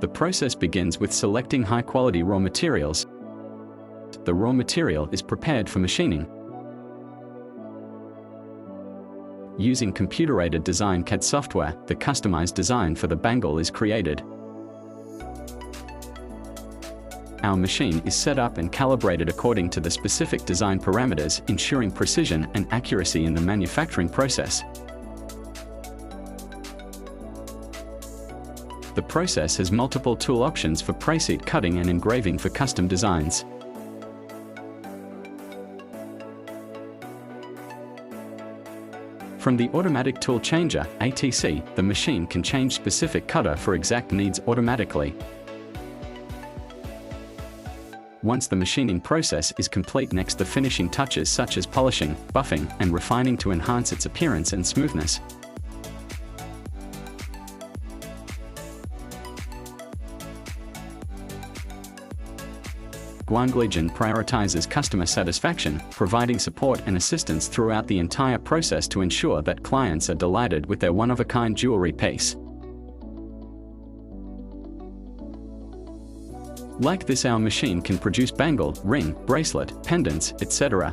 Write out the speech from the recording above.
The process begins with selecting high-quality raw materials. The raw material is prepared for machining. Using computer-aided design CAD software, the customized design for the bangle is created. Our machine is set up and calibrated according to the specific design parameters, ensuring precision and accuracy in the manufacturing process. The process has multiple tool options for preset cutting and engraving for custom designs. From the automatic tool changer, ATC, the machine can change specific cutter for exact needs automatically. Once the machining process is complete, next the finishing touches such as polishing, buffing, and refining to enhance its appearance and smoothness. Bangle prioritizes customer satisfaction, providing support and assistance throughout the entire process to ensure that clients are delighted with their one-of-a-kind jewelry piece. Like this, our machine can produce bangle, ring, bracelet, pendants, etc.